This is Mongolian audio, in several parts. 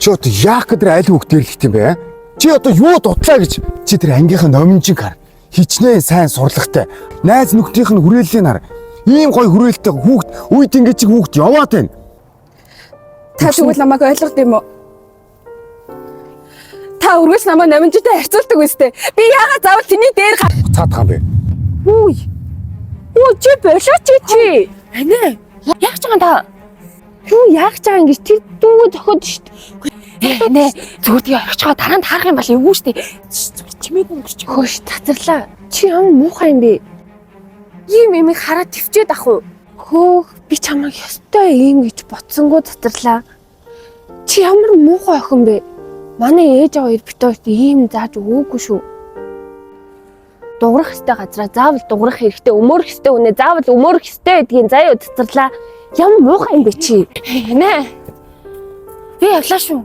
Чи одоо яах гэдэг аль үг дэрлэх юм бэ? Чи одоо юу дутлаа гэж чи тэр ангийнхаа номинжиг хар. Хичнээн сайн сурлагатай. Найз нөхдийнх нь хүрээллийг нар. Ийм гоё хүрээлэлтэй хүүхд үйд ингээд чиг хүүхд яваад байна. Та тэгвэл намайг ойлгох юм уу? Та өргөс намайг номинжтой харьцуулдаг үстэй. Би яагаад заавал тэний дээр Цаадах юм бэ? Үгүй. Оо чи болооч чи. Анаа. Яах ч байгаа та? Юу яах ч байгаа ингэж тэр дүү зохиод штт. Нэ зүгээр тэгээ орчихоо дараа нь таарах юм бол эвгүй штэ. Чимээд өнгөрч хөөш татарлаа. Чи ямар муухай юм бэ? Ийм эмийг хараад төвчээд ах уу? Хөөх би чамайг ёстой ийм гэж ботсонгоо татарлаа. Чи ямар муухай охин бэ? Манай ээж аваа бит хоёрт ийм зааж өгөөгүй шүү. Дуурах хэвтэй газараа заавал дуурах хэрэгтэй, өмөрөх хэвтэй үнэ заавал өмөрөх хэвтэй гэдгийг заяа татарлаа. Ямар муухай юм бэ чи? Нэ. Би явлаа шүү.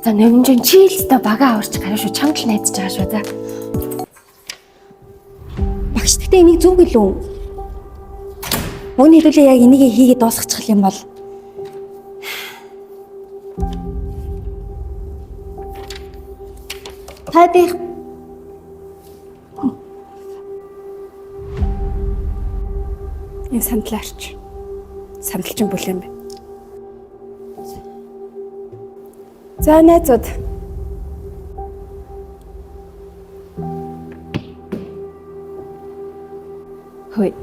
За нэмжин чи л та бага аварч гараа шүү. Чамд л найдаж байгаа шүү. За. Багш гэхдээ энийг зүг гэлөө. Өөний хэлүүлээ яг энийг хийгээд дуусгачих юм бол Тадих Энэ сандлаарч. Сандалчин бүл юм бэ. За найзууд. Хөөе.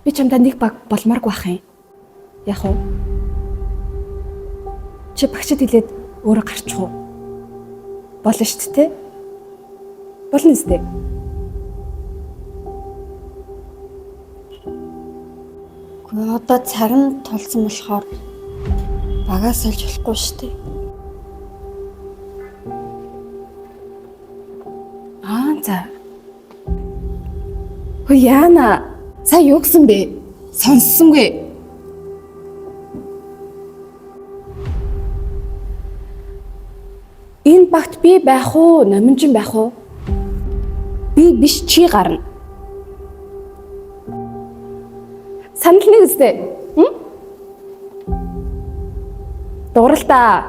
Би чамдаа нэг баг болмооргүй ах юм. Яг уу? Чи багшд хэлээд өөрөө гарчих уу? Болно шүү дээ. Болно үстэй. Гэхдээ одоо царин толсон болохоор багаас олж болохгүй шүү дээ. За. Хөө яана. Сая юу гэсэн бэ? Сонссонгүй. Энэ багт би байх уу, номинжин байх уу? Би биш чи гарна. Санал нэг үстэй. Дууралтаа.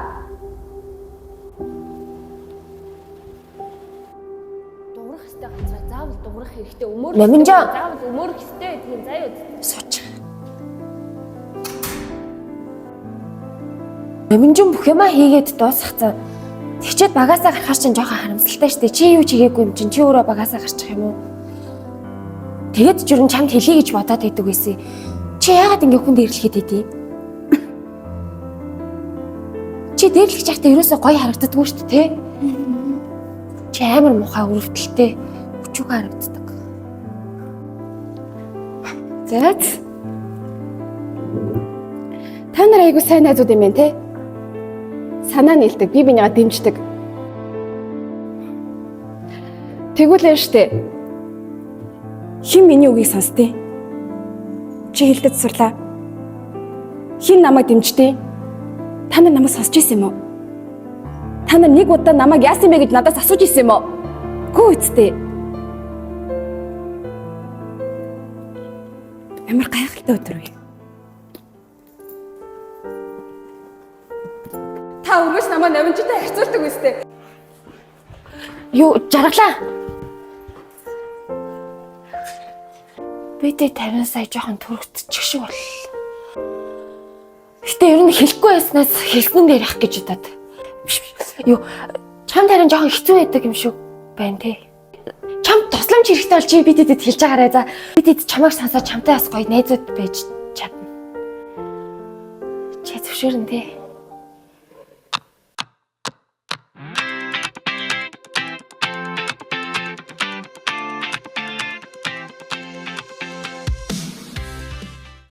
Дуурах хэвтэй газараа заавал дуурах хэрэгтэй. Номинжин заавал өмөрөх хэвтэй гэдгийг заяа сууч. Номинжин бүх юмаа хийгээд дуусгацсан. Тэгчээд багаасаа гарахаар чинь жоохон харамсалтай штэ. Чи юу ч хийгээгүй юм чинь чи өөрөө багаасаа гарчих юм уу? Тэгэд журын чамд хэлье гэж бодоод байдаг байсан. Чи яагаад ингэ хүн дээрлэхэд идэв? Чи дээрлэх чахтаа ерөөсөө гоё харагддаггүй шүү дээ, тэ? Чи амар мухаа өрөвдөлтэй өчүүг харагддаг. За. Та нар айгуу сайн найзууд юм байна, тэ? Санаа нийлдэг, би бинийгаа дэмждэг. Тэгвэл штэ. Хин миний үгийг сонсдیں۔ Чи хэлдэг сурлаа. Хин намайг дэмждэг? Та нар намайг сонсч ирсэн юм уу? Та нар нэг удаа намайг яасан бэ гэж надаас асууж ирсэн юм уу? Гүү үсттэй. Ямар гайхалтай өдөр вэ? Та өргөс намайг номинжтой харьцуулдаг үстэй. Юу жаргалаа? Бидээ 50 сая жоохон төрөгдчих шиг боллоо. Гэтэ ер нь хэлэхгүй байснаас хэлсэн дээр явах гэж удаад. Юу чамд харин жоохон хэцүү байдаг юм шиг байна те. Чамд тусламж хэрэгтэй бол чи бидэд хэлж байгаарай за. Бидэд чамайг сонсоод чамтай бас гоё найзууд байж чадна. Чи зөвшөөрн те.